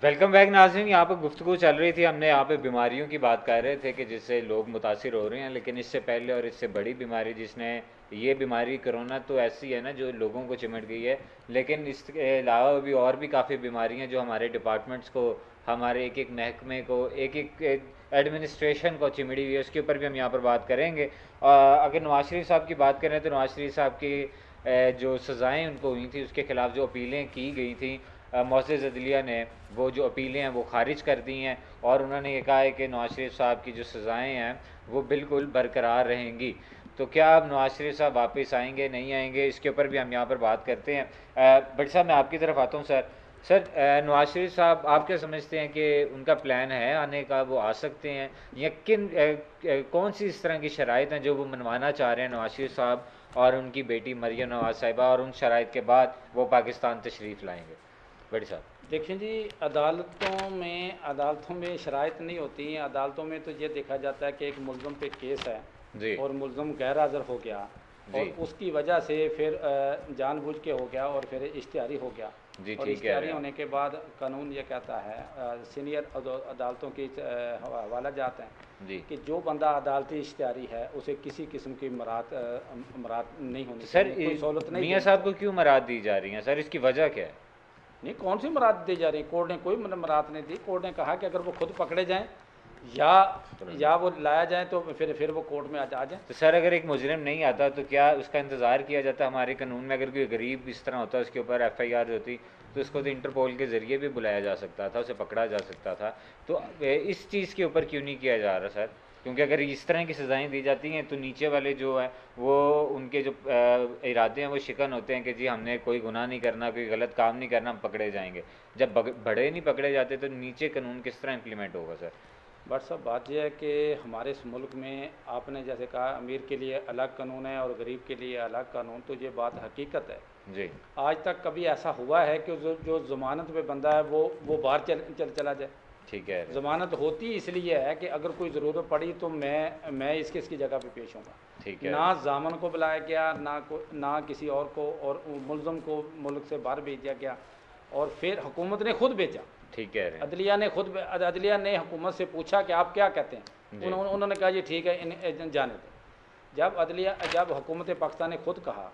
Welcome back नाज़रीन। यहाँ पर गुफ्तगू चल रही थी, हमने यहाँ पे बीमारियों की बात कर रहे थे कि जिससे लोग मुतासिर हो रहे हैं, लेकिन इससे पहले और इससे बड़ी बीमारी जिसने ये बीमारी कोरोना तो ऐसी है ना जो लोगों को चिमट गई है, लेकिन इसके अलावा भी और भी काफ़ी बीमारियाँ जो हमारे डिपार्टमेंट्स को, हमारे एक एक महकमे को, एक एक एडमिनिस्ट्रेशन को चिमड़ी हुई है, उसके ऊपर भी हम यहाँ पर बात करेंगे। अगर नवाज शरीफ साहब की बात करें तो नवाज शरीफ साहब की जो सज़ाएँ उनको हुई थी, उसके ख़िलाफ़ जो अपीलें की गई थी, मोअज़्ज़ज़ अदलिया ने वो जो अपीलें हैं वो खारिज कर दी हैं, और उन्होंने ये कहा है कि नवाज शरीफ साहब की जो सज़ाएँ हैं वो बिल्कुल बरकरार रहेंगी। तो क्या अब नवाज शरीफ साहब वापस आएंगे नहीं आएंगे, इसके ऊपर भी हम यहाँ पर बात करते हैं। भट्ट साहब, मैं आपकी तरफ आता हूँ। सर, नवाज शरीफ साहब आप क्या समझते हैं कि उनका प्लान है आने का, वो आ सकते हैं, या कौन सी इस तरह की शराइत हैं जो वो मनवाना चाह रहे हैं नवाज शरीफ साहब और उनकी बेटी मरियम नवाज साहिबा, और उन शराइत के बाद वो पाकिस्तान तशरीफ़ लाएंगे? बड़ी साहब। देखिए जी, अदालतों में शराइत नहीं होती हैं। अदालतों में तो ये देखा जाता है कि एक मुल्ज़म पे केस है जी और मुल्ज़म गैर हाज़िर हो गया और जी उसकी वजह से फिर जानबूझ के हो गया और फिर इश्तिहारी हो गया। जी, और ठीक कह रहे इश्तिहारी हैं होने के बाद कानून ये कहता है, सीनियर अदालतों की हवाला जाते हैं जी। कि जो बंदा अदालती इश्तिहारी है उसे किसी किस्म की मरात नहीं होनी तो सर, चाहिए, कोई सहूलत नहीं मियाँ देनी साहब को चाहिए। क्यों मराद दी जा रही हैं सर, इसकी वजह क्या है? नहीं, कौन सी मराद दी जा रही है? कोर्ट ने कोई मराद नहीं दी। कोर्ट ने कहा कि अगर वो खुद पकड़े जाएं या वो लाया जाए तो फिर वो कोर्ट में आ जाएं। तो सर, अगर एक मुजरिम नहीं आता तो क्या उसका इंतज़ार किया जाता? हमारे कानून में अगर कोई गरीब इस तरह होता, उसके ऊपर FIR होती, तो उसको तो इंटरपोल के ज़रिए भी बुलाया जा सकता था, उसे पकड़ा जा सकता था। तो इस चीज़ के ऊपर क्यों नहीं किया जा रहा सर? क्योंकि अगर इस तरह की सज़ाएँ दी जाती हैं तो नीचे वाले जो हैं वो, उनके जो इरादे हैं वो शिकन होते हैं कि जी हमने कोई गुनाह नहीं करना, कोई गलत काम नहीं करना, हम पकड़े जाएंगे। जब बड़े नहीं पकड़े जाते तो नीचे कानून किस तरह इम्प्लीमेंट होगा सर? बट सब बात यह है कि हमारे इस मुल्क में आपने जैसे कहा अमीर के लिए अलग कानून है और गरीब के लिए अलग कानून, तो ये बात हकीकत है। जी आज तक कभी ऐसा हुआ है कि जो ज़मानत पे बंदा है वो बाहर चला जाए? ठीक है। ज़मानत होती इसलिए है कि अगर कोई ज़रूरत पड़ी तो मैं इसकी जगह पे पेश होऊंगा। ठीक है। ना जामन को बुलाया गया, ना किसी और को, और मुल्ज़म को मुल्क से बाहर भेज दिया गया और फिर हुकूमत ने खुद भेजा। ठीक कह रहे हैं। अदलिया ने हुकूमत से पूछा कि आप क्या कहते हैं। जी उन्होंने कहा जी ठीक है, इन जाने दें। जब हुकूमत पाकिस्तान ने खुद कहा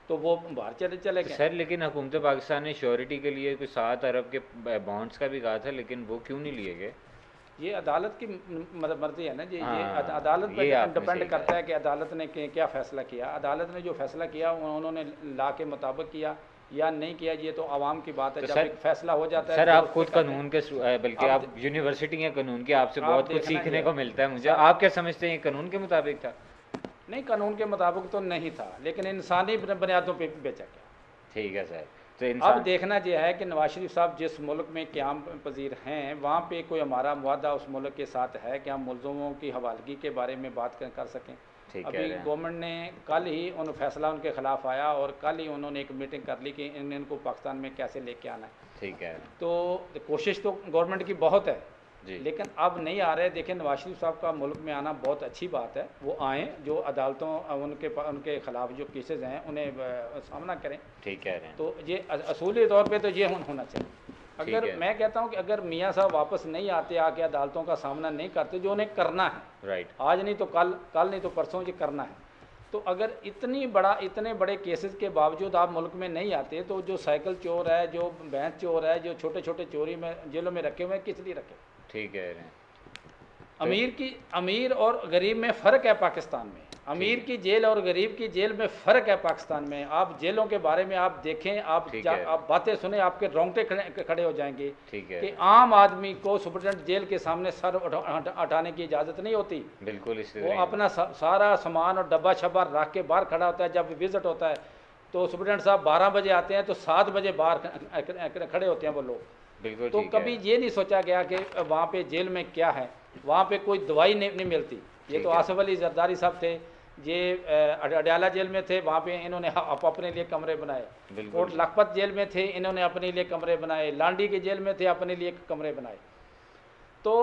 तो वो बाहर चले तो गए। सर, लेकिन हुकूमत पाकिस्तान ने श्योरिटी के लिए कोई 7 अरब के बॉन्ड्स का भी कहा था, लेकिन वो क्यों नहीं लिए गए? ये अदालत की मर्जी है ना जी। ये हाँ, अदालत ये पर आपने डिपेंड सही करता कहा। है कि अदालत ने क्या फ़ैसला किया। अदालत ने जो फ़ैसला किया उन्होंने ला के मुताबिक किया या नहीं किया, ये तो आवाम की बात है। तो जब सर, एक फ़ैसला हो जाता है सर तो आप उस पर खुद कहते हैं। कानून के बल्कि अब आप यूनिवर्सिटी हैं कानून की, आपसे आप बहुत कुछ देखना सीखने ये को मिलता है मुझे। सर, आप क्या समझते हैं, ये कानून के मुताबिक था? नहीं, कानून के मुताबिक तो नहीं था, लेकिन इंसानी बुनियादों पर बेचा गया। ठीक है सर। तो अब इंसान। देखना यह है कि नवाज शरीफ साहब जिस मुल्क में क़याम पजीर हैं वहाँ पे कोई हमारा मुआहदा उस मुल्क के साथ है कि हम मुल्ज़मों की हवालगी के बारे में बात कर सकें। ठीक कह अभी रहे हैं। गवर्नमेंट ने कल ही फैसला उनके ख़िलाफ़ आया और कल ही उन्होंने एक मीटिंग कर ली कि इनको पाकिस्तान में कैसे लेके आना है। ठीक है। तो कोशिश तो गवर्नमेंट की बहुत है, जी लेकिन अब नहीं आ रहे। देखिए, नवाज शरीफ साहब का मुल्क में आना बहुत अच्छी बात है। वो आएँ, जो अदालतों उनके ख़िलाफ़ जो केसेस हैं उन्हें सामना करें। ठीक कह रहे हैं। तो ये असूली तौर पे तो ये होना चाहिए। ठीक अगर है। मैं कहता हूँ कि अगर मियाँ साहब वापस नहीं आते, आके अदालतों का सामना नहीं करते, जो उन्हें करना है, राइट। आज नहीं तो कल नहीं तो परसों ये करना है, तो अगर इतने बड़े केसेस के बावजूद आप मुल्क में नहीं आते, तो जो साइकिल चोर है, जो भैंस चोर है, जो छोटे छोटे चोरी में जेलों में रखे हुए हैं, किस लिए रखे? ठीक कह रहे हैं। अमीर और गरीब में फ़र्क है पाकिस्तान में। अमीर की जेल और गरीब की जेल में फ़र्क है पाकिस्तान में। आप जेलों के बारे में आप देखें, आप बातें सुने, आपके रोंगटे खड़े हो जाएंगे। ठीक है। कि आम आदमी को सुप्रीटेंडेंट जेल के सामने सर उठाने की इजाज़त नहीं होती। बिल्कुल वो अपना सारा सामान और डब्बा शब्बा रख के बाहर खड़ा होता है। जब विज़िट होता है तो सुप्रीटेंडेंट साहब 12 बजे आते हैं तो 7 बजे बाहर खड़े होते हैं वो लोग। बिल्कुल तो ठीक कभी है। ये नहीं सोचा गया कि वहाँ पे जेल में क्या है। वहाँ पे कोई दवाई नहीं मिलती। ये तो ठीक है। आसिफ अली जरदारी साहब थे, ये अडयाला जेल में थे, वहाँ पे इन्होंने अपने लिए कमरे बनाए। बिल्कुल। कोट लखपत जेल में थे, इन्होंने अपने लिए कमरे बनाए। लांडी के जेल में थे, अपने लिए कमरे बनाए। तो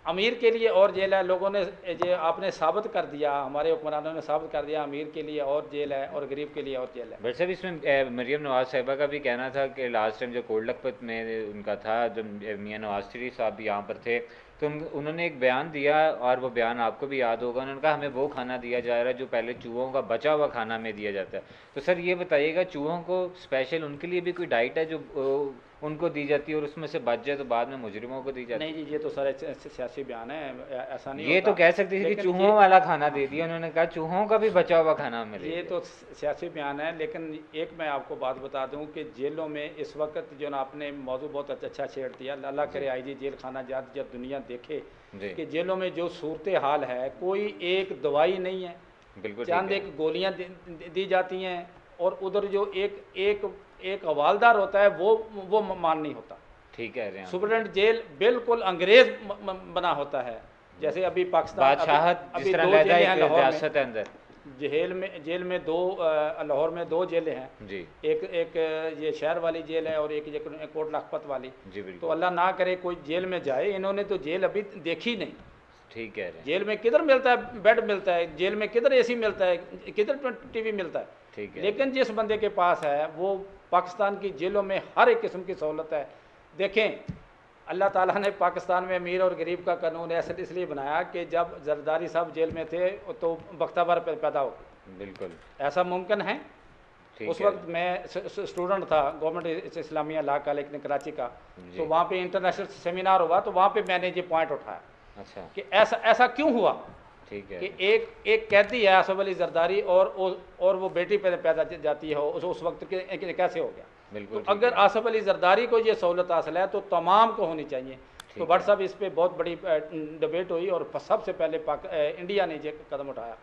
अमीर के लिए और जेल है, लोगों ने ये आपने साबित कर दिया, हमारे हुक्मरानों ने साबित कर दिया अमीर के लिए और जेल है और गरीब के लिए और जेल है। बट साहब इसमें मरियम नवाज साहिबा का भी कहना था कि लास्ट टाइम जो कोट लखपत में उनका था, जब मियां नवाज शरीफ साहब भी यहाँ पर थे, तो उन्होंने एक बयान दिया, और वो बयान आपको भी याद होगा। उन्होंने कहा हमें वो खाना दिया जा रहा है जो पहले चूहों का बचा हुआ खाना में दिया जाता है। तो सर ये बताइएगा, चूहों को स्पेशल उनके लिए भी कोई डाइट है जो उनको दी जाती है, और उसमें से बच जाए तो बाद में मुजरिमों को दी जाती है? नहीं जी, ये तो सारे सियासी बयान है, ऐसा नहीं ये होता। तो कह सकते थे कि लेकिन चूहों वाला खाना दे दिया, उन्होंने कहा चूहों का भी बचा हुआ खाना मिले। ये तो सियासी बयान है, लेकिन एक मैं आपको बात बता दूं कि जेलों में इस वक्त जो ना आपने मौजू बहुत अच्छा छेड़ दिया, अल्लाह करे आईजी जेल खाना जात जब दुनिया देखे कि जेलों में जो सूरत हाल है, कोई एक दवाई नहीं है, बिल्कुल चंद एक गोलियां दी जाती हैं, और उधर जो एक हवालदार होता है वो मान नहीं होता। ठीक कह रहे हैं। सुप्रिटेंडेंट जेल बिल्कुल अंग्रेज बना होता है, जैसे अभी पाकिस्तान बादशाहत अभी जिस तरह दो लहदा जेलें हैं एक लाहौर रियासत है अंदर। में जेल में दो लाहौर में दो जेलें हैं जी। एक ये शहर वाली जेल है और एक कोट लखपत वाली। जी तो बिल्कुल। अल्लाह ना करे कोई जेल में जाए, इन्होंने तो जेल अभी देखी नहीं। ठीक कह रहे हैं। जेल में किधर मिलता है बेड मिलता है, जेल में किधर एसी मिलता है, किधर टीवी मिलता है। ठीक है। लेकिन जिस बंदे के पास है वो पाकिस्तान की जेलों में हर एक किस्म की सहूलत है। देखें, अल्लाह ताला ने पाकिस्तान में अमीर और गरीब का कानून ऐसे इसलिए बनाया कि जब जरदारी साहब जेल में थे तो बख्तावर पैदा हो गए। बिल्कुल ऐसा मुमकिन है। उस है। वक्त मैं स्टूडेंट था गवर्नमेंट इस्लामिया लॉ कॉलेज ने कराची का, तो वहाँ पे इंटरनेशनल सेमिनार हुआ, तो वहाँ पे मैंने ये पॉइंट उठाया। अच्छा। कि ऐसा क्यों हुआ। ठीक है। कि एक कैदी है आसफ अली जरदारी और वो बेटी पैदा जाती है, उस वक्त के कैसे हो गया। बिल्कुल। तो अगर आसफ अली जरदारी को ये सहूलत हासिल है तो तमाम को होनी चाहिए। तो भट्ट साहब इस पर बहुत बड़ी डिबेट हुई और सबसे पहले इंडिया ने ये कदम उठाया।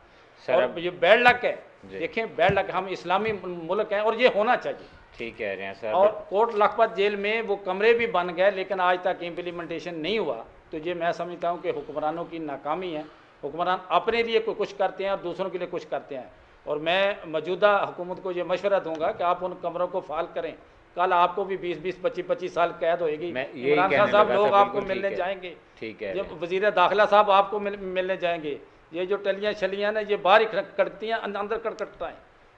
और ये बैड लक है, देखें बैड लक, हम इस्लामी मुल्क हैं और ये होना चाहिए। ठीक कह रहे हैं सर। और कोट लखपत जेल में वो कमरे भी बन गए लेकिन आज तक इम्प्लीमेंटेशन नहीं हुआ। तो ये मैं समझता हूँ कि हुक्मरानों की नाकामी है। हुक्मरान अपने लिए कुछ करते हैं और दूसरों के लिए कुछ करते हैं। और मैं मौजूदा हुकूमत को ये मशवरा दूंगा कि आप उन कमरों को फाल करें। कल आपको भी 20-20, 25-25 साल कैद होएगी। इमरान खान साहब लोग आपको मिलने जाएंगे। ठीक है। जब वजीर दाखिला साहब आपको मिलने जाएंगे, ये जो टलियाँ छलियाँ ना ये बाहर ही कड़कती हैं, अंदर कड़कड़ता है।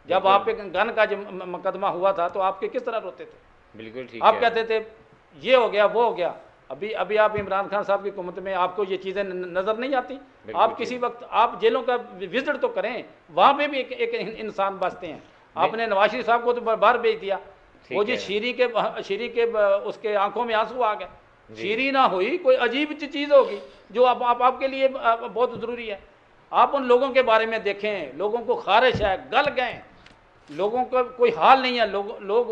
जब आप पे गन का जो मुकदमा हुआ था तो आपके किस तरह रोते थे। बिल्कुल ठीक। आप कहते थे ये हो गया वो हो गया। अभी आप इमरान खान साहब की हुकूमत में आपको ये चीज़ें नज़र नहीं आती। आप किसी वक्त आप जेलों का विजिट तो करें, वहाँ पे भी एक इंसान बचते हैं। आपने नवाज शरीफ साहब को तो बाहर भेज दिया। वो जी शीरी के उसके आंखों में आंसू आ गए। शीरी ना हुई कोई अजीब चीज़ होगी जो आपके लिए बहुत ज़रूरी है। आप उन लोगों के बारे में देखें, लोगों को खारिश है, गल गए, लोगों का कोई हाल नहीं है, लोग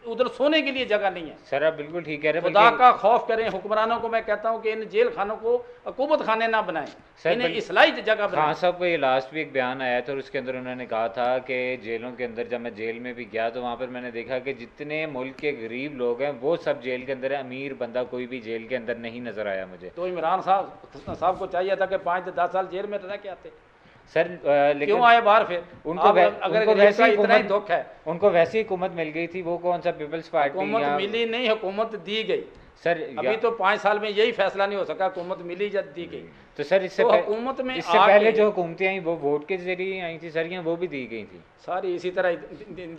उधर सोने के लिए जगह नहीं है। सर आप बिल्कुल ठीक कह रहे हैं। खुदा का खौफ करें। हुक्मरानों को मैं कहता हूं कि इन जेल खानों को हुकूमत खाने ना बनाएं, इन्हें इस्लाही जगह बनाएं। हाँ साहब को ये लास्ट भी एक बयान आया था और उसके अंदर उन्होंने कहा था कि जेलों के अंदर, जब मैं जेल में भी गया तो वहाँ पर मैंने देखा कि जितने मुल्क के गरीब लोग हैं वो सब जेल के अंदर है, अमीर बंदा कोई भी जेल के अंदर नहीं नजर आया मुझे। तो इमरान साहब को चाहिए था कि 5 से 10 साल जेल में रह के आते सर। लेकिन क्यों आए बाहर फिर? अगर वैसे ही इतना ही दुख है, उनको वैसी हुकूमत मिल गई थी, वो कौन सा पीपल्स पार्टी? हुकूमत मिली नहीं, हुकूमत दी गई। सर अभी तो 5 साल में यही फैसला नहीं हो सका, हुकूमत मिली या दी गई। तो सर इससे हुकूमत में इससे पहले जो हुकूमतें आई वो वोट के जरिए आई थी सर, या वो भी दी गई थी? सारी इसी तरह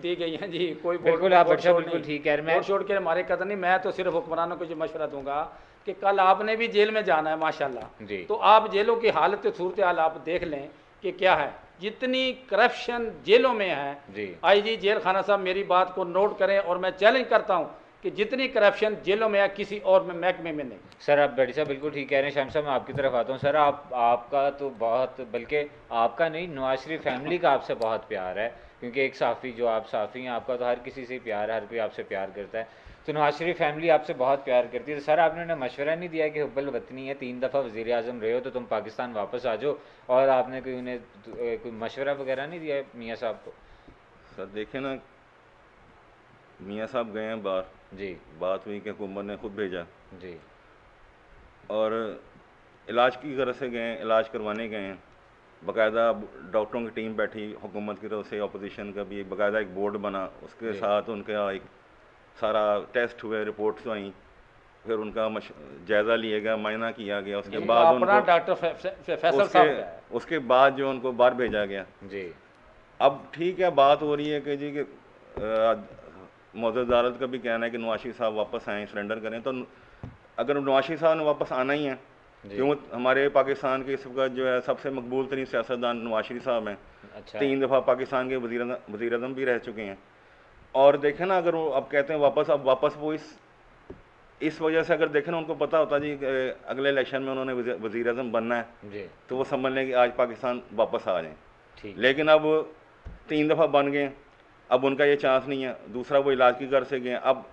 दी गई हैं जी। कोई बिल्कुल आप अच्छा बिल्कुल ठीक है। मैं छोड़ के हमारे कदर नहीं। मैं तो सिर्फ हुक्मरानों को जो मशवरा दूंगा कि कल आपने भी जेल में जाना है माशाल्लाह जी, तो आप जेलों की हालत सूरत हाल आप देख लें कि क्या है। जितनी करप्शन जेलों में है जी, आईजी जेल खाना साहब मेरी बात को नोट करें और मैं चैलेंज करता हूं कि जितनी करप्शन जेलों में है किसी और महकमे में नहीं। सर आप बड़ी साहब बिल्कुल ठीक कह रहे हैं। शाम साहब मैं आपकी तरफ आता हूं। सर आपका तो बहुत, बल्कि आपका नहीं, नवाज शरीफ फैमिली का आपसे बहुत प्यार है, क्योंकि एक साफ़ी जो आप साफ़ी हैं, आपका तो हर किसी से प्यार है, हर कोई आपसे प्यार करता है। तो नवाज शरीफ फैमिली आपसे बहुत प्यार करती है। तो सर आपने उन्हें मशवरा नहीं दिया कि हुब्बल वतनी है, 3 दफ़ा वज़ीर आज़म रहे हो तो तुम पाकिस्तान वापस आ जाओ, और आपने उन्हें कोई मशवरा वगैरह नहीं दिया मियाँ साहब को? सर देखें ना, मियाँ साहब गए हैं बाहर जी, बात हुई कि हुकूमत ने खुद भेजा जी, और इलाज की गरज से गए, इलाज करवाने गए हैं। बाकायदा डॉक्टरों की टीम बैठी हुकूमत की तरफ से, अपोजिशन का भी बाकायदा एक बोर्ड बना, उसके साथ उनका एक सारा टेस्ट हुए, रिपोर्ट्स आई, फिर उनका जायज़ा लिया गया, मायना किया गया, उसके ये बाद अपना उनको डॉक्टर फैसल साहब का है। उसके बाद जो उनको बाहर भेजा गया। जी अब ठीक है, बात हो रही है कि जी कि मोअज़्ज़ज़ अदालत का भी कहना है कि नवाज शरीफ साहब वापस आएँ, सरेंडर करें। तो अगर नवाज शरीफ साहब ने वापस आना ही है, क्यों हमारे पाकिस्तान के इस वक्त जो है सबसे मकबूल तरीन सियासतदान नवाज शरीफ साहब हैं। अच्छा 3 दफ़ा पाकिस्तान के वज़ीर आज़म भी रह चुके हैं। और देखें ना, अगर वो अब कहते हैं वापस, अब वापस वो इस वजह से अगर देखें ना, उनको पता होता जी अगले इलेक्शन में उन्होंने वज़ीर आज़म बनना है, जी तो वो समझ लें कि आज पाकिस्तान वापस आ जाएँ। ठीक। लेकिन अब 3 दफ़ा बन गए, अब उनका ये चांस नहीं है। दूसरा, वो इलाज की घर से गए। अब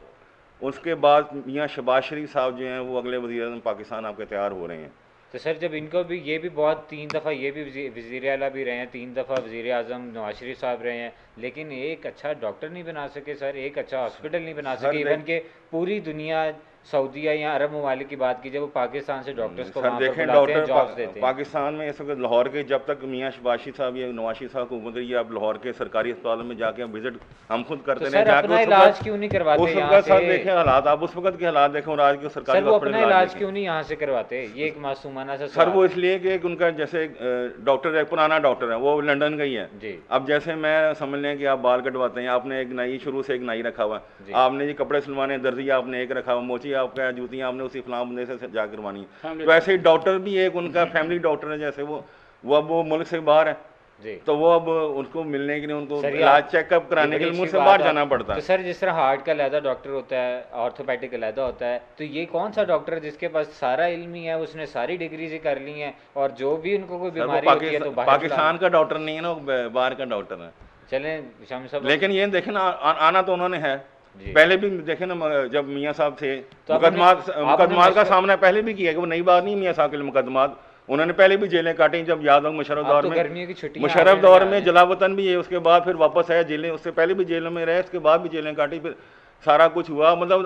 उसके बाद मियाँ शहबाज शरीफ साहब जो हैं वो अगले वज़ीर आज़म पाकिस्तान आपके तैयार हो रहे हैं। तो सर जब इनको भी ये भी बहुत 3 दफ़ा ये भी वज़ीर आला भी रहे हैं, 3 दफ़ा वज़ीर आज़म नवाज शरीफ साहब रहे हैं, लेकिन एक अच्छा डॉक्टर नहीं बना सके सर, एक अच्छा हॉस्पिटल नहीं बना सके। इवन के पूरी दुनिया सऊदीया या अरब ममालिक की बात कीजिए, वो पाकिस्तान से डॉक्टर्स को सर वहाँ पर देखें, बुलाते हैं, जॉब्स डॉक्टर देते हैं। पाकिस्तान में इस वक्त लाहौर के, जब तक मियाँ शहबाज शरीफ साहब या नवाज शरीफ साहब को हुकूमत रही है, आप लाहौर के सरकारी अस्पतालों में जाके हम विजिट हम खुद करते तो रहे। सर अपना इलाज क्यों नहीं करवाते उस यहाँ वक्त सर से? देखें हालात, आप उस वक्त के हालात देखें और आज के सरकारी सर वो अपना इलाज देखें। क्यों नहीं यहाँ से करवाते? ये एक मासूमाना सा सर वो सवाल। इसलिए कि उनका जैसे डॉक्टर है, पुराना डॉक्टर है, वो लंदन का ही है जी अब जैसे मैं समझ लें कि आप बाल कटवाते हैं, आपने एक नाई, शुरू से एक नाई रखा हुआ जी। है, आपने जी कपड़े सिलवाने, दर्जी आपने एक रखा हुआ, मोची आपका, जूतियाँ आपने उसी फलां बंदे से जा करवानी है। तो ऐसे ही डॉक्टर भी एक उनका फैमिली डॉक्टर है, जैसे वो अब वो मुल्क से बाहर है, जी। तो वो अब उनको मिलने के लिए, उनको सर, इलाज चेकअप कराने के लिए मुझसे बाहर जाना पड़ता तो है। सर जिस तरह हार्ट का अलहदा डॉक्टर होता है, ऑर्थोपेडिक अलहदा होता है, तो ये कौन सा डॉक्टर है जिसके पास सारा इल्म ही है, उसने सारी डिग्रीज ही कर ली हैं, और जो भी उनको कोई सर वो बीमारी होती है तो बाहर पाकिस्तान का डॉक्टर नहीं है ना, वो बाहर का डॉक्टर है। चलें शाम साहब। लेकिन ये देखें ना, आना तो उन्होंने है, जी। पहले भी देखे ना, जब मियाँ साहब थे, तो आपने मुकदमात का सामना पहले भी किया कि वो नई बात नहीं, मियाँ साहब के लिए मुकदमात उन्होंने पहले भी जेलें काटी। जब याद हो मुशर्रफ दौर तो में, गर्मियों की छुट्टियां मुशर्रफ दौर में जलावतन भी है, उसके बाद फिर वापस आया जेलें, उससे पहले भी जेलों में रहे, उसके बाद भी जेलें काटी, फिर सारा कुछ हुआ। मतलब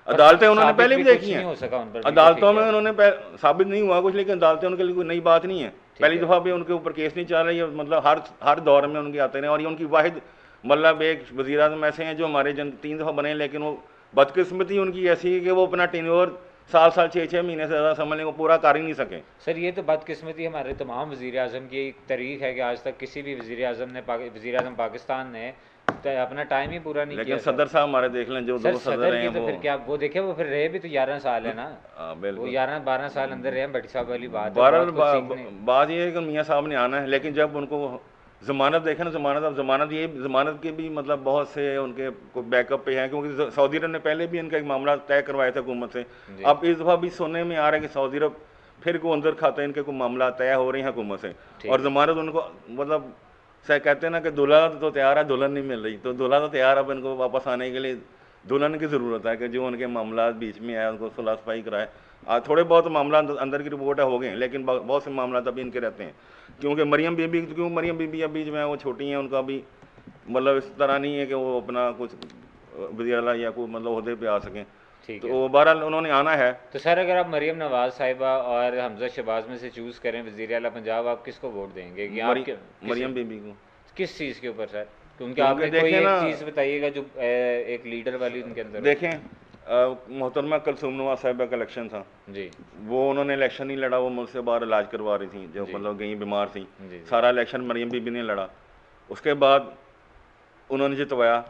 अदालतें उन्होंने पहले भी देखी हैं, अदालतों में उन्होंने साबित नहीं हुआ कुछ, लेकिन अदालतें उनके लिए कोई नई बात नहीं है। पहली दफ़ा भी उनके ऊपर केस नहीं चल रही है, मतलब हर दौर में उनके आते रहे। और ये उनकी वाहिद, मतलब एक वज़ीर आज़म ऐसे हैं जो हमारे 3 दफ़ा बने, लेकिन वो बदकिस्मती उनकी ऐसी है कि वो अपना टेन्योर साल 6-6 महीने से ज़्यादा समझ लें, वो पूरा कर ही नहीं सके। सर ये तो बदकिस्मती हमारे तमाम वज़ीर आज़म की एक तारीख है कि आज तक किसी भी वज़ीर आज़म पाकिस्तान ने अपना टाइम ही पूरा नहीं किया। लेकिन सदर साहब हमारे देख लें, जो दो सदर हैं तो फिर क्या वो देखे, वो फिर रहे भी तो 11 साल है ना, वो 11-12 साल अंदर रहे। भट्टी साहब वाली बात है। बात ये है कि मियाँ साहब ने आना है, लेकिन जब उनको ज़मानत देखें ना, ज़मानत के भी मतलब बहुत से उनके बैकअप पे हैं, क्योंकि सऊदी अरब ने पहले भी इनका एक मामला तय करवाया था हुकूमत से। अब इस दफ़ा भी सुनने में आ रहा है कि सऊदी अरब फिर को अंदर खाता है, इनके कोई मामला तय हो रही है हुकूमत से, और ज़मानत उनको मतलब सह कहते हैं ना कि दुल्हा तो तैयार है, दुल्हन नहीं मिल रही, तो दुल्हा तो तैयार, अब इनको वापस आने के लिए दुल्हन की ज़रूरत है कि जो उनके मामला बीच में आए उनको सुलह सफाई कराए। थोड़े बहुत मामला अंदर की रिपोर्ट है हो गए, लेकिन बहुत से मामला अभी इनके रहते हैं, क्योंकि मरियम बीबी अभी जो है वो छोटी हैं, उनका भी मतलब इस तरह नहीं है कि वो अपना कुछ वज़ीर आला या कोई मतलब ओहदे पे आ सकें। तो बहरहाल उन्होंने आना है। तो सर अगर आप मरियम नवाज साहिबा और हमजा शहबाज में से चूज़ करें वज़ीर आला पंजाब, आप किसको वोट देंगे? मरियम बीबी को। किस चीज़ के ऊपर सर? क्योंकि आपने कोई एक चीज़ बताइएगा जो एक लीडर वाली उनके अंदर। देखें, मोहतरमा कुलसूम नवाज साहिबा का इलेक्शन था जी, वो उन्होंने इलेक्शन नहीं लड़ा, वो मुझसे बाहर इलाज करवा रही थी, जो मतलब गई बीमार थी। सारा इलेक्शन मरियम बीबी ने लड़ा। उसके बाद उन्होंने जितवाया,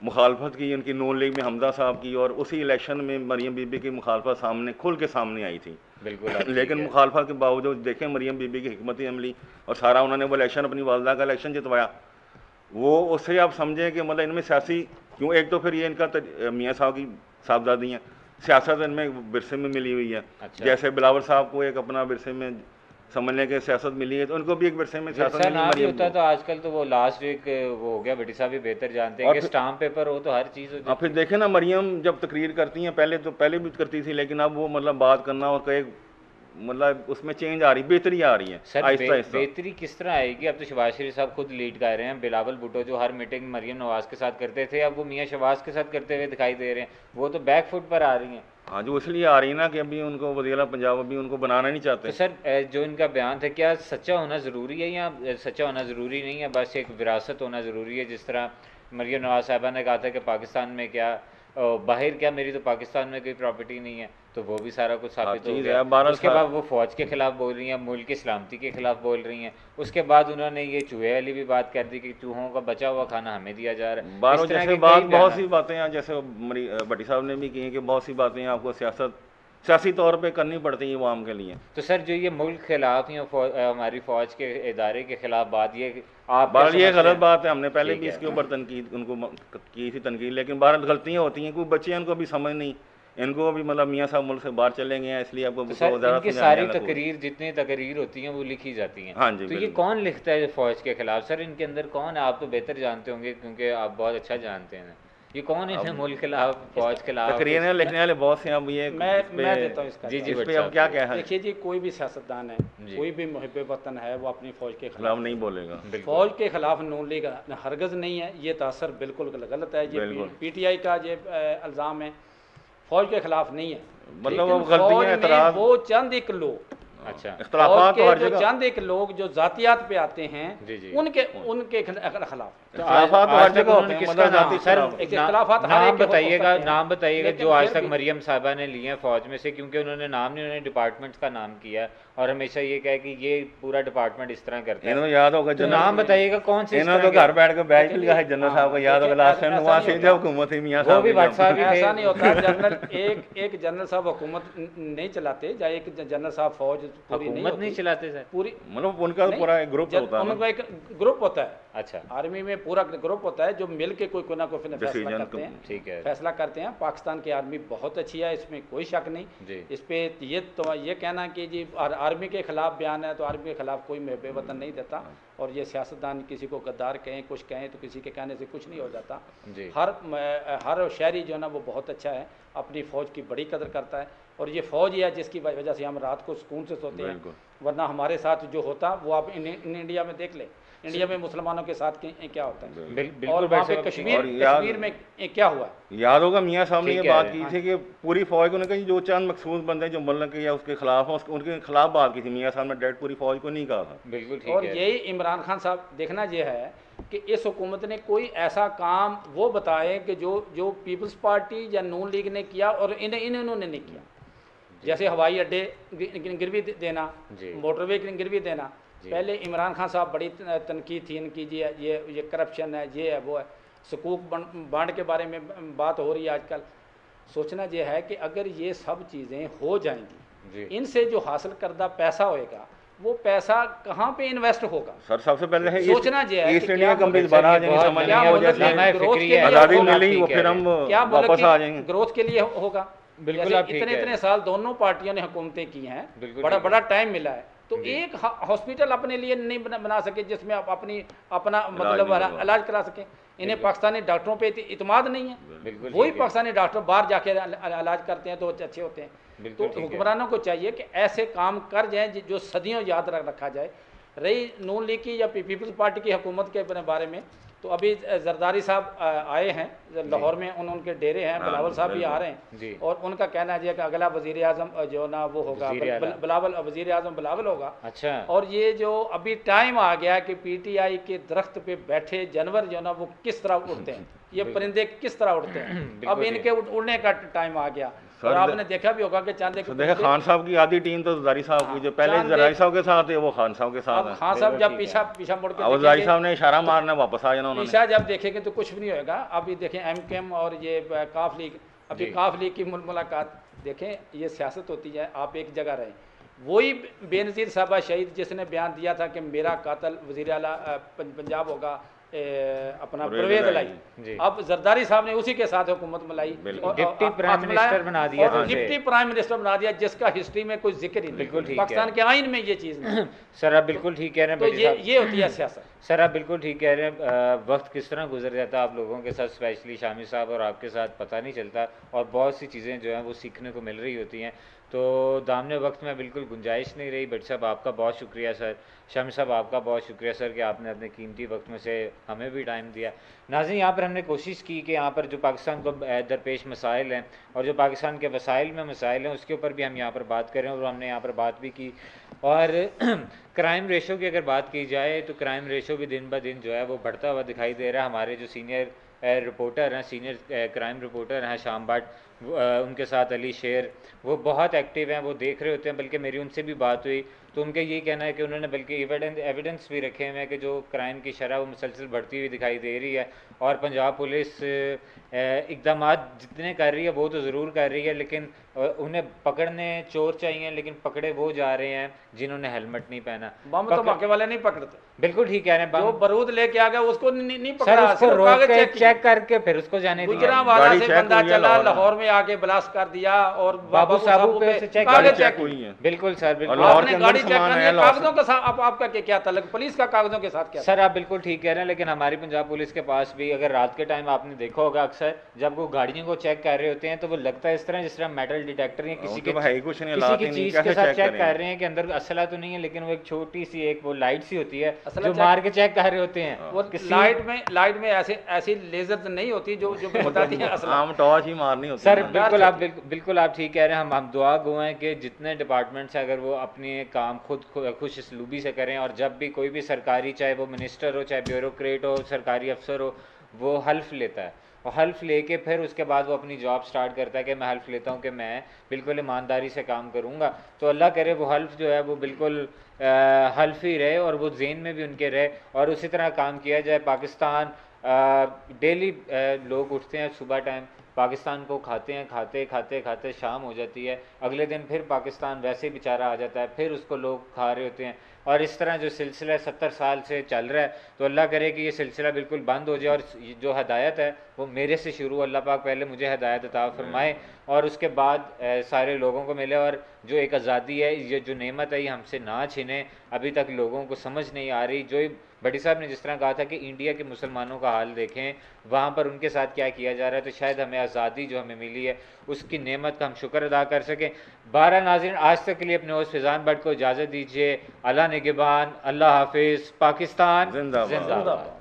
मुखालफत की उनकी नून लीग में हमजा साहब की, और उसी इलेक्शन में मरियम बीबी की मुखालफत खुल के सामने आई थी। बिल्कुल लेकिन मुखालफत के बावजूद देखें मरियम बीबी की हिकमत अमली और सारा उन्होंने वो इलेक्शन अपनी वालदा का इलेक्शन जितवाया। वो उससे आप समझें कि मतलब इनमें सियासी क्यों, एक तो फिर ये इनका मियाँ साहब की साहबजादी हैं, सियासत इनमें विरसे में मिली हुई है। जैसे बिलावल साहब को एक अपना विरसे में समझने के सियासत मिली है, तो उनको भी एक विरसे में सियासत मिली होता है। तो आजकल तो वो लास्ट वीक वो हो गया, भट्टी साहब भी बेहतर जानते हैं कि स्टाम्प पेपर हो तो हर चीज़ हो। फिर देखें ना, मरियम जब तकरीर करती हैं, पहले भी करती थी, लेकिन अब वो मतलब बात करना और कई मतलब उसमें चेंज आ रही, बेहतरी आ रही है आहिस्ता आहिस्ता। बेहतरी किस तरह आएगी? अब तो शहबाज शरीफ साहब खुद लीड कर रहे हैं, बिलावल भुट्टो जो हर मीटिंग मरियम नवाज के साथ करते थे, अब वो मियाँ शहबाज के साथ करते हुए दिखाई दे रहे हैं, वो तो बैक फुट पर आ रही हैं। हाँ, जो इसलिए आ रही है ना कि अभी उनको वज़ीर पंजाब अभी उनको बनाना नहीं चाहते। तो सर जो इनका बयान था, क्या सच्चा होना ज़रूरी है या सच्चा होना ज़रूरी नहीं है, बस एक विरासत होना ज़रूरी है? जिस तरह मरियम नवाज साहिबा ने कहा था कि पाकिस्तान में क्या बाहर क्या मेरी तो पाकिस्तान में कोई प्रॉपर्टी नहीं है, तो वो भी सारा कुछ साबित हो चीज़ गया। है, 12 उसके बाद वो फौज के खिलाफ बोल रही हैं, मुल्क की सलामती के खिलाफ बोल रही हैं। उसके बाद उन्होंने ये चूहे वाली भी बात कर दी कि चूहों का बचा हुआ खाना हमें दिया जा रहा है। बारह इस तरह जैसे के बात कई बहुत बयान। सी बातें हैं, जैसे भट्टी साहब ने भी की हैं कि बहुत सी बातें आपको सियासी तौर पे करनी पड़ती है आवाम के लिए। तो सर जो ये मुल्क खिलाफ या हमारी फौज के इदारे के खिलाफ बात, ये आप बहरहाल ये समझते गलत हैं? बात है, हमने पहले ठीक भी है। इसके ऊपर तनकीद उनको की थी तनकीद, लेकिन बहरहाल गलतियाँ होती हैं। कोई बच्चे हैं, इनको अभी समझ नहीं, इनको अभी मतलब मियाँ साहब मुल्क से बाहर चले गए हैं, इसलिए आपको तो सर ज़्यादा इनकी समझाने सारी वाला कोई। तकरीर, जितनी तकरीर होती हैं वो लिखी जाती हैं। हाँ जी, तो ये बिल्कुल। कौन लिखता है फौज के खिलाफ? सर इनके अंदर कौन है? आप तो बेहतर जानते होंगे क्योंकि आप बहुत अच्छा जानते हैं। ये कौन है मुल्क खिलाफ, फौज खिलाफ? तकरीरें लिखने वाले बहुत से हैं। अब ये मैं देता हूँ इसका जी जी इस भट्ट पे अब साहब। क्या कहें? देखिए जी, कोई भी सियासतदान है, जी। कोई भी मुहिब वतन है, वो अपनी फ़ौज के खिलाफ खिलाफ नहीं बोलेगा। बिल्कुल। फौज के खिलाफ नून लीग हरगज़ नहीं है। ये तासर बिल्कुल गलत है। ये बिल्कुल। PTI का ये इल्ज़ाम है, फौज के खिलाफ नहीं है। मतलब लेकिन अब गलतियां, फौज में एतराज़, वो चंद एक लोग, अच्छा। इख्तलाफात तो फौज हर के जो जगह, चंद एक लोग जो जातियात पे आते हैं, जी जी। उनके खिलाफ तो इख्तलाफात तो आज हर तक जगह उन्होंने होते हैं, किसका मतलब नाम? जाति सर खिलाफ। एक इख्तलाफात हर नाम एक के हो बताइएगा, सकते हैं। नाम बताइएगा लेकिन जो आज फिर तक भी- मरियम साहबा ने लिए हैं फौज में से, क्योंकि उन्होंने नाम नहीं, उन्होंने डिपार्टमेंट्स का नाम किया है और हमेशा ये कहा कि ये पूरा डिपार्टमेंट इस तरह करता है। इन्होंने याद होगा तो नाम बताइएगा कौन से इस इन्होंने तरह तो के? घर बैठ कर बैच भी लिखा है जनरल साहब को, याद होगा लास्ट टाइम वहाँ से जब हुकूमत थी मियाँ वो साहब भी की भट्ट जब। साहब ही थे। ऐसा नहीं होता। जनरल एक जनरल साहब हुकूमत नहीं चलाते, या एक जनरल साहब फौज पूरी नहीं हुकूमत नहीं होती चलाते सर? पूरी। मतलब उनका तो नहीं, पूरा एक ग्रुप होता है ना। उनका एक ग्रुप होता है। अच्छा आर्मी में पूरा ग्रुप होता है जो मिल के कोई ना कोई फैसला डिसीजन करते हैं। ठीक है। फैसला करते हैं। पाकिस्तान की आर्मी बहुत अच्छी है, इसमें कोई शक नहीं। जी। इस पे ये कहना कि जी आर्मी के खिलाफ बयान है, तो आर्मी के खिलाफ कोई मुहिब वतन नहीं देता। और ये सियासतदान किसी को गद्दार कहें, कुछ कहें, तो किसी के कहने से कुछ नहीं हो जाता। जी। हर शहरी जो है ना वो बहुत अच्छा है, अपनी फ़ौज की बड़ी कदर करता है। और ये फ़ौज ही है जिसकी वजह से हम रात को सुकून से सोते हैं। बिल्कुल। वरना हमारे साथ जो होता वो आप इंडिया में देख लें, इंडिया में मुसलमानों के साथ क्या होता है। और बिल्कुल वहाँ भट्ट पे साहब, कश्मीर में क्या हुआ। याद होगा मियाँ साहब ने ठीक ये है। बात की थी कि पूरी फौज को, उन्होंने कहा जो चंद मखसूस बंदे जो मुल्क के या उसके खिलाफ हैं, उनके खिलाफ बात की थी। मियाँ साहब ने डायरेक्ट पूरी फौज को नहीं कहा था। बिल्कुल ठीक और है। यही इमरान खान साहब देखना ये है कि इस हुकूमत ने कोई ऐसा काम वो बताए कि जो पीपल्स पार्टी या नून लीग ने किया और इन्होंने नहीं किया। जैसे हवाई अड्डे गिरवी देना, जी। मोटरवे गिरवी देना। जी। पहले इमरान खान साहब बड़ी तनकीद थी इनकी, जी ये करप्शन है, ये है, वो है। सकूक बांड के बारे में बात हो रही है आजकल। सोचना ये है कि अगर ये सब चीज़ें हो जाएंगी, जी। इनसे जो हासिल करदा पैसा होएगा, वो पैसा कहाँ पे इन्वेस्ट होगा। सर सबसे पहले है सोचना ये है ईस्ट कि इंडिया क्या कंपनी मुल्क बना से जाएंगे, बहुत समझ क्या नहीं हो मुल्क जाए, की ग्रोथ के लिए आज़ादी होगा? मिली वो ठीक फिर है। हम क्या मुल्क वापस आ जाएंगे। की ग्रोथ के लिए होगा। बिल्कुल जैसे आप ठीक इतने है। इतने साल दोनों पार्टियों ने हुकूमतें की हैं, बिल्कुल बड़ा ठीक है। बड़ा टाइम मिला है, तो जी। एक हॉस्पिटल अपने लिए नहीं बना सके जिसमें आप अपना मतलब नहीं करवा। इलाज करा सकें। इन्हें पाकिस्तानी डॉक्टरों पे इतमाद नहीं है। बिल्कुल वही ठीक है। पाकिस्तानी डॉक्टर बाहर जाके इलाज करते हैं तो अच्छे होते हैं। बिल्कुल तो ठीक है। हुक्मरानों को चाहिए कि ऐसे काम कर जाएं जो सदियों याद रखा जाए। रही नून लीग की या पीपल्स पार्टी की हुकूमत के बारे में, तो अभी जरदारी साहब आए हैं लाहौर में, उनके डेरे हैं, बिलावल साहब भी आ रहे जी। हैं। और उनका कहना है कि अगला वज़ीर आज़म जो ना वो होगा वज़ीर आला। वज़ीर आज़म बिलावल होगा। अच्छा। और ये जो अभी टाइम आ गया कि PTI के दरख्त पे बैठे जानवर जो ना वो किस तरह उड़ते हैं, ये परिंदे किस तरह उड़ते हैं, अब बिल्कुल इनके उड़ने का टाइम आ गया। सर, और आपने देखा भी होगा कि चांद एक देखा खान साहब की आधी टीम तो जरदारी साहब की, जो पहले चांद जरदारी एक- साहब के साथ है वो खान साहब के साथ अब है। खान साहब जब बिल्कुल ठीक पीछा मुड़ के अब जरदारी देखेंगे, साहब ने इशारा मारना वापस आ जाना उन्होंने। पीछा जब देखेंगे तो कुछ भी नहीं होगा। अभी देखें MKM और ये काफ लीग, अभी जी। काफ लीग की मुलाकात देखें, ये सियासत होती है। आप एक जगह रहें, वही बेनज़ीर साहबा शहीद जिसने बयान दिया था कि मेरा कातल वज़ीर आला पंजाब होगा अपना परवेज़ लाई, जी। अब जरदारी साहब ने उसी के साथ हुकूमत मिलाई बिल्कुल। और डिप्टी प्राइम हाथ मिलाया मिनिस्टर बना दिया और था उसे। डिप्टी प्राइम मिनिस्टर बना दिया, जिसका हिस्ट्री में कोई जिक्र ही बिल्कुल नहीं। ठीक पाकिस्तान है। के आइन में ये चीज़ नहीं। सर आप बिल्कुल ठीक कह रहे हैं तो भट्टी साहब। ये होती है सियासत। सर आप बिल्कुल ठीक कह रहे हैं। वक्त किस तरह गुजर जाता है आप लोगों के साथ, स्पेशली शामी साहब और आपके साथ, पता नहीं चलता। और बहुत सी चीज़ें जो हैं वो सीखने को मिल रही होती हैं। तो दामने वक्त में बिल्कुल गुंजाइश नहीं रही। भट्ट साहब आपका बहुत शुक्रिया सर, शामी साहब आपका बहुत शुक्रिया सर कि आपने अपने कीमती वक्त में से हमें भी टाइम दिया। नाज़रीन, यहाँ पर हमने कोशिश की कि यहाँ पर जो पाकिस्तान को दरपेश मसाइल हैं और जो पाकिस्तान के वसाइल में मसाइल हैं उसके ऊपर भी हम यहाँ पर बात करें, और हमने यहाँ पर बात भी की। और क्राइम रेशो की अगर बात की जाए तो क्राइम रेशो भी दिन ब दिन जो है वो बढ़ता हुआ दिखाई दे रहा है। हमारे जो सीनियर रिपोर्टर हैं, सीनियर क्राइम रिपोर्टर हैं शाम भट्ट, उनके साथ अली शेर, वो बहुत एक्टिव हैं, वो देख रहे होते हैं। बल्कि मेरी उनसे भी बात हुई तो उनका यही कहना है कि उन्होंने बल्कि एविडेंस भी रखे हुए हैं कि जो क्राइम की शरह वो मुसलसल बढ़ती हुई दिखाई दे रही है। और पंजाब पुलिस इकदाम जितने कर रही है वो तो ज़रूर कर रही है, लेकिन उन्हें पकड़ने चोर चाहिए, लेकिन पकड़े वो जा रहे हैं जिन्होंने हेलमेट नहीं पहना। बम तो मौके वाले नहीं पकड़ते। बिल्कुल ठीक कह रहे हैं। जो बारूद लेके आ गया उसको नहीं सर पकड़ा, उसको सिर्फ रोक कागज के चेक चेक करके फिर उसको जाने दिया। गुजरांवाला गाड़ी से चेक बंदा हुई है चला, लाहौर में। लाहौर में आके ब्लास्ट कर दिया और बाबू साहब पे उसे चेक कागज चेक चेक हुई है। बिल्कुल सर, बिल्कुल। लाहौर आपने के अंदर गाड़ी चेक सामान करनी है, है, लाहौर कागजों के साथ आपका क्या तल्लुक, पुलिस का कागजों के साथ क्या? सर आप बिल्कुल ठीक कह रहे हैं, लेकिन हमारी पंजाब पुलिस के पास भी अगर रात के टाइम आपने देखा होगा अक्सर जब वो गाड़ियों को चेक कर रहे होते हैं तो वो लगता है इस तरह जिस तरह मेटल डिटेक्टर या किसी के है ही कुछ नहीं, किसी हालात की ही नहीं, चीज कैसे के साथ चेक चेक करें? कर रहे हैं कि अंदर असला तो नहीं है, लेकिन वो एक छोटी सी एक वो लाइट सी होती है असला जो चेक- मार के चेक कर रहे होते हैं। वो लाइट में ऐसी लेजर नहीं होती जो बताती है असला। आम टॉर्च ही मारनी होती सर है। बिल्कुल आप ठीक कह रहे हैं। हम दुआ गो हैं कि जितने डिपार्टमेंट्स हैं अगर वो अपने काम खुद खुश इसलूबी से करें, और जब भी कोई भी सरकारी, चाहे वो मिनिस्टर हो, चाहे ब्यूरोक्रेट हो, सरकारी अफसर हो, वो हल्फ लेता है और हल्फ लेके फिर उसके बाद वो अपनी जॉब स्टार्ट करता है कि मैं हल्फ लेता हूँ कि मैं बिल्कुल ईमानदारी से काम करूँगा। तो अल्लाह करे वो हल्फ जो है वो बिल्कुल हल्फ ही रहे और वो जेन में भी उनके रहे और उसी तरह काम किया जाए। पाकिस्तान डेली लोग उठते हैं सुबह टाइम, पाकिस्तान को खाते हैं, खाते खाते खाते शाम हो जाती है, अगले दिन फिर पाकिस्तान वैसे ही बेचारा आ जाता है, फिर उसको लोग खा रहे होते हैं। और इस तरह जो सिलसिला 70 साल से चल रहा है, तो अल्लाह करे कि ये सिलसिला बिल्कुल बंद हो जाए और जो हदायत है वो मेरे से शुरू, अल्लाह पाक पहले मुझे हदायत अता फरमाए और उसके बाद सारे लोगों को मिले। और जो एक आज़ादी है, ये जो नेमत है, ये हमसे ना छिने। अभी तक लोगों को समझ नहीं आ रही। जो भट्टी साहब ने जिस तरह कहा था कि इंडिया के मुसलमानों का हाल देखें, वहाँ पर उनके साथ क्या किया जा रहा है, तो शायद हमें आज़ादी जो हमें मिली है उसकी नेमत का हम शुक्र अदा कर सकें। 12 नाज़रीन, आज तक के लिए अपने होस्ट फैज़ान भट्ट को इजाज़त दीजिए। अल्लाह निगहबान, अल्लाह हाफिज़, पाकिस्तान जिंदाबाद। जिंदाबाद।